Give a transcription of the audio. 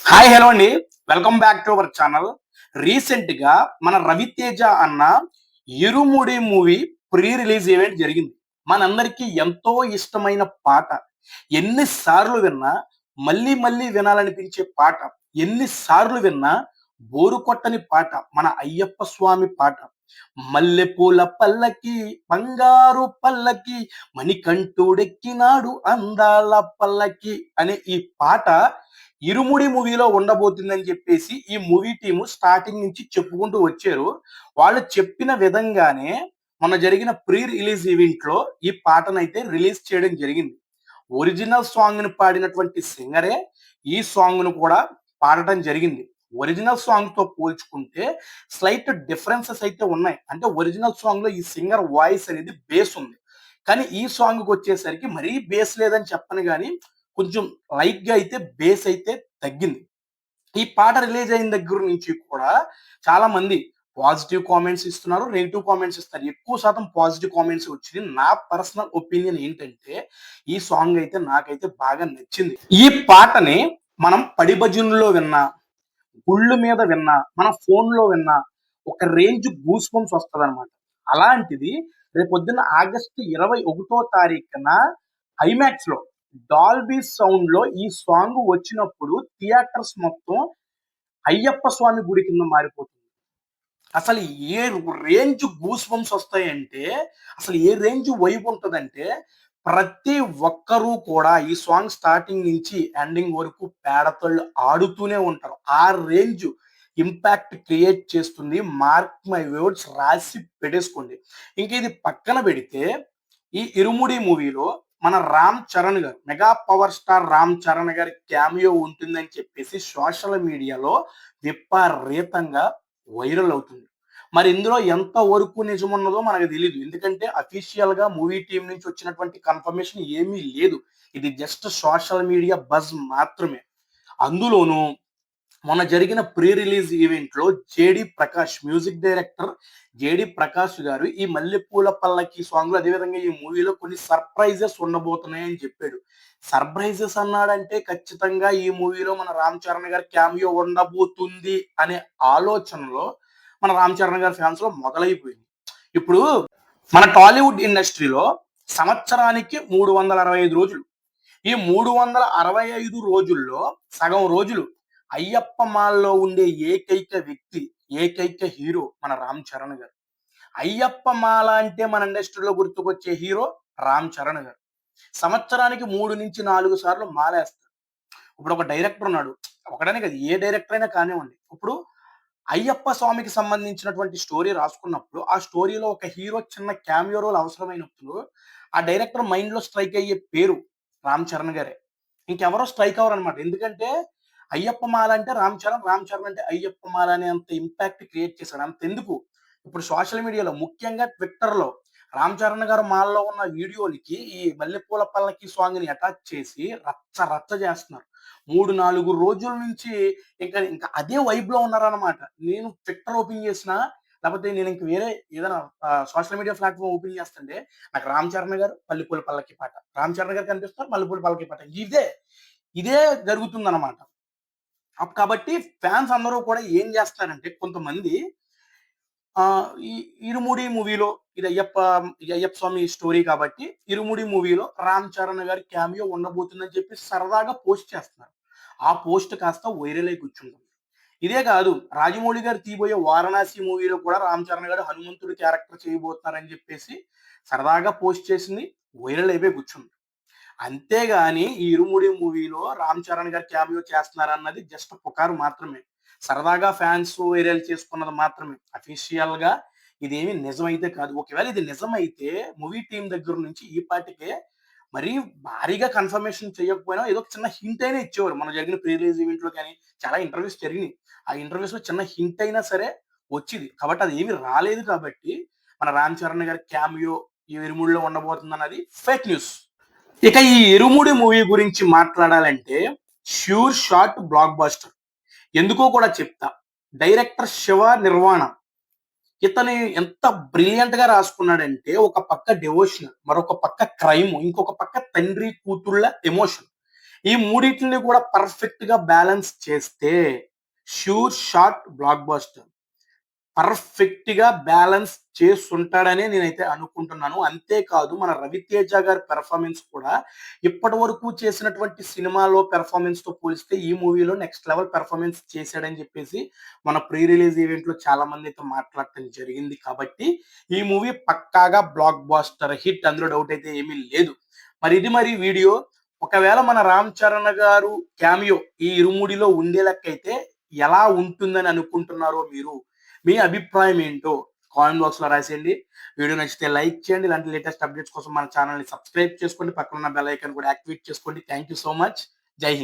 Hi hello అండి. Welcome back to our channel. రీసెంట్‌గా మన 'రవితేజ' అన్న 'ఇరుముడి' మూవీ ప్రీ రిలీజ్ ఈవెంట్ జరిగింది. మనందరికీ ఎంతో ఇష్టమైన పాట. ఎన్ని సార్లు విన్నా మళ్ళీ మళ్ళీ వినాలనిపించే పాట. ఎన్ని సార్లు విన్నా బోరు కొట్టని పాట. మన అయ్యప్ప స్వామి పాట. మల్లెపూల పల్లకి బంగారు పల్లకి మణికంఠుడెక్కినాడు అందాల పల్లకి అనే ఈ పాట 'ఇరుముడి' మూవీలో ఉండబోతుందని చెప్పేసి ఈ మూవీ టీము స్టార్టింగ్ నుంచి చెప్పుకుంటూ వచ్చారు. వాళ్ళు చెప్పిన విధంగానే మొన్న జరిగిన ప్రీ రిలీజ్ ఈవెంట్‌లో ఈ పాటనైతే రిలీజ్ చేయడం జరిగింది. ఒరిజినల్ సాంగ్‌ని పాడినటువంటి సింగరే ఈ సాంగ్‌ను కూడా పాడటం జరిగింది. ఒరిజినల్ సాంగ్‌తో పోల్చుకుంటే స్లైట్ డిఫరెన్సెస్ అయితే ఉన్నాయి. అంటే ఒరిజినల్ సాంగ్‌లో ఈ సింగర్ వాయిస్ అనేది బేస్ ఉంది. కానీ ఈ సాంగ్‌కొచ్చేసరికి మరీ బేస్ లేదని చెప్పను గానీ, కొంచెం లైట్‌గా అయితే బేస్ అయితే తగ్గింది. ఈ పాట రిలీజ్ అయిన దగ్గర నుంచి కూడా చాలా మంది పాజిటివ్ కామెంట్స్ ఇస్తున్నారు. నెగెటివ్ కామెంట్స్ ఇస్తారు. ఎక్కువ శాతం పాజిటివ్ కామెంట్స్ వచ్చినియి. నా పర్సనల్ ఒపీనియన్ ఏంటంటే, ఈ సాంగ్ అయితే నాకైతే బాగా నచ్చింది. ఈ పాటని మనం పడి భజనలో విన్నా, గుళ్ళు మీద విన్నా, మన ఫోన్‌లో విన్నా, ఒక రేంజ్ గూస్ బంప్స్ వస్తదనమాట. అలాంటిది రేపొద్దున్న ఆగస్టు 21 తారీఖున ఐమాక్స్‌లో డాల్బీ సౌండ్‌లో ఈ సాంగ్ వచ్చినప్పుడు థియేటర్స్ మొత్తం అయ్యప్ప స్వామి గుడి కింద మారిపోతుంది. అసలు ఏ రేంజ్ గూస్ బంప్స్ వస్తాయంటే, అసలు ఏ రేంజ్ వైబ్ ఉంటదంటే, ప్రతి ఒక్కరు కూడా ఈ సాంగ్ స్టార్టింగ్ నుంచి ఎండింగ్ వరకు పేడతళ్ళు ఆడుతూనే ఉంటారు. ఆ రేంజ్ ఇంపాక్ట్ క్రియేట్ చేస్తుంది. మార్క్ మై వర్డ్స్ రాసి పెట్టేసుకోండి. ఇంక ఇది పక్కన పెడితే, ఈ 'ఇరుముడి' మూవీలో మన 'రామ్ చరణ్' గారు, mega power star 'Ram Charan' గారి క్యామియో ఉంటుందని చెప్పేసి సోషల్ మీడియాలో విపరీతంగా వైరల్ అవుతుంది. మరి ఇందులో ఎంత వరకు నిజమున్నదో మనకు తెలీదు. ఎందుకంటే అఫీషియల్‌గా మూవీ టీమ్ నుంచి వచ్చినటువంటి కన్ఫర్మేషన్ ఏమీ లేదు. ఇది జస్ట్ సోషల్ మీడియా బజ్ మాత్రమే. అందులోనూ మొన్న జరిగిన ప్రీ రిలీజ్ ఈవెంట్‌లో 'JD Prakash' music director 'JD Prakash' గారు ఈ 'మల్లెపూల పల్లకి' సాంగ్‌లో అదే విధంగా ఈ మూవీలో కొన్ని సర్ప్రైజెస్ ఉండబోతున్నాయని చెప్పాడు. సర్ప్రైజెస్ అన్నాడంటే ఖచ్చితంగా ఈ మూవీలో మన 'రామ్ చరణ్' గారి క్యామియో ఉండబోతుంది అనే ఆలోచనలో మన 'రామ్ చరణ్' గారి ఫ్యాన్స్‌లో మొదలైపోయింది. ఇప్పుడు మన టాలీవుడ్ ఇండస్ట్రీలో సంవత్సరానికి 365 రోజులు. ఈ 365 రోజుల్లో సగం రోజులు అయ్యప్ప మాలలో ఉండే ఏకైక వ్యక్తి, ఏకైక హీరో మన 'రామ్ చరణ్' గారు. అయ్యప్ప మాల అంటే మన ఇండస్ట్రీలో గుర్తుకొచ్చే హీరో 'రామ్ చరణ్' గారు. సంవత్సరానికి 3-4 సార్లు మాలేస్తారు. ఇప్పుడు ఒక డైరెక్టర్ ఉన్నాడు. ఒకడనే కాదు ఏ డైరెక్టర్ అయినా కానివ్వండి. ఇప్పుడు అయ్యప్ప స్వామికి సంబంధించినటువంటి స్టోరీ రాసుకున్నప్పుడు, ఆ స్టోరీలో ఒక హీరో చిన్న క్యామియో రోల్ అవసరమైనప్పుడు, ఆ డైరెక్టర్ మైండ్‌లో స్ట్రైక్ అయ్యే పేరు 'రామ్ చరణ్' గారే. ఇంకెవరో స్ట్రైక్ అవ్వరనమాట. ఎందుకంటే అయ్యప్ప మాల అంటే 'రామ్ చరణ్', 'రామ్ చరణ్' అంటే అయ్యప్ప మాల అనేంత ఇంపాక్ట్ క్రియేట్ చేశాడు. అంతెందుకు ఇప్పుడు సోషల్ మీడియాలో ముఖ్యంగా ట్విట్టర్‌లో 'రామ్ చరణ్' గారు మాలలో ఉన్న వీడియోలకి ఈ 'మల్లెపూల పల్లకి' సాంగ్‌ని అటాచ్ చేసి రచ్చ రచ్చ చేస్తున్నారు. 3, 4 రోజుల నుంచి ఇంకా అదే వైబ్‌లో ఉన్నారనమాట. నేను ట్విట్టర్ ఓపెన్ చేసినా, లేకపోతే నేను ఇంక వేరే ఏదైనా సోషల్ మీడియా ప్లాట్‌ఫార్మ్ ఓపెన్ చేస్తుంటే, నాకు 'రామ్ చరణ్' గారు 'మల్లెపూల పల్లకి' పాట. 'రామ్ చరణ్' గారు కనిపిస్తున్నారు 'మల్లెపూల పల్లకి' పాట. ఇదే జరుగుతుందనమాట. కాబట్టి ఫ్యాన్స్ అందరూ కూడా ఏం చేస్తారంటే కొంతమంది ఈ 'ఇరుముడి' మూవీలో ఇది అయ్యప్ప స్వామి స్టోరీ కాబట్టి 'ఇరుముడి' మూవీలో 'రామ్ చరణ్' గారి క్యామియో ఉండబోతుందని చెప్పి సరదాగా పోస్ట్ చేస్తున్నారు. ఆ పోస్ట్ కాస్త వైరల్ అయి కూర్చుంటుంది. ఇదే కాదు రాజమౌళి గారు తీయబోయే 'వారణాసి' మూవీలో కూడా 'రామ్ చరణ్' గారు హనుమంతుడి క్యారెక్టర్ చేయబోతున్నారని చెప్పేసి సరదాగా పోస్ట్ చేసింది వైరల్ అయిపోయి కూర్చుంది. అంతేగాని ఈ 'ఇరుముడి' మూవీలో 'రామ్ చరణ్' గారు క్యామియో చేస్తున్నారన్నది జస్ట్ పుకారు మాత్రమే. సరదాగా ఫాన్స్ వైరల్ చేసుకున్నది మాత్రమే. అఫీషియల్‌గా ఇదేమి నిజమైతే కాదు. ఒకవేళ ఇది నిజమైతే మూవీ టీమ్ దగ్గర నుంచి ఈ పాటికే మరీ భారీగా కన్ఫర్మేషన్ చేయకపోయినా ఏదో ఒక చిన్న హింట్ అయినా ఇచ్చేవారు. మొన్న జరిగిన ప్రీ రిలీజ్ ఈవెంట్‌లో గాని చాలా ఇంటర్వ్యూస్ జరిగినియి. ఆ ఇంటర్వ్యూస్‌లో చిన్న హింట్ అయినా సరే వచ్చిది. కాబట్టి అదేమి రాలేదు కాబట్టి మన 'రామ్ చరణ్' గారి క్యామియో ఈ 'ఇరుముడిలో' ఉండబోతుందన్నది ఫేక్ న్యూస్. ఇక ఈ 'ఇరుముడి' మూవీ గురించి మాట్లాడాలంటే ష్యూర్ షాట్ బ్లాక్ బస్టర్. ఎందుకో కూడా చెప్తా. డైరెక్టర్ 'శివ నిర్వాణ' ఇతను ఎంత బ్రిలియంట్‌గా రాసుకున్నాడంటే ఒక పక్క డివోషనల్, మరొక పక్క క్రైమ్, ఇంకొక పక్క తండ్రి కూతుళ్ళ ఎమోషన్. ఈ మూడిటిని కూడా పర్ఫెక్ట్ గా బ్యాలెన్స్ చేస్తే sure shot block buster perfect గా బ్యాలెన్స్ చేసుంటాడనే నేనైతే అనుకుంటున్నాను. అంతేకాదు మన 'రవితేజ' గారి పెర్ఫార్మన్స్ కూడా ఇప్పటి వరకు చేసినటువంటి సినిమాలో పెర్ఫార్మన్స్‌తో పోలిస్తే ఈ మూవీలో నెక్స్ట్ లెవెల్ పెర్ఫార్మన్స్ చేశాడని చెప్పేసి మన ప్రీ రిలీజ్ ఈవెంట్‌లో చాలా మందైతే మాట్లాడటం జరిగింది. కాబట్టి ఈ మూవీ పక్కాగా బ్లాక్ బస్టర్ హిట్, అందులో డౌట్ అయితే ఏమీ లేదు. మరి వీడియో ఒకవేళ మన 'రామ్ చరణ్' గారు క్యామియో ఈ 'ఇరుముడిలో' ఉండే లెక్కైతే ఎలా ఉంటుందని అనుకుంటున్నారో మీరు? మీ అభిప్రాయం ఏంటో కామెంట్ బాక్స్‌లో రాసేయండి. వీడియో నచ్చితే లైక్ చేయండి. ఇలాంటి లేటెస్ట్ అప్డేట్స్ కోసం మన ఛానెల్‌ని సబ్స్క్రైబ్ చేసుకోండి. పక్కన ఉన్న బెల్ ఐకాన్ కూడా యాక్టివేట్ చేసుకోండి. Thank you so much. జై హింద్.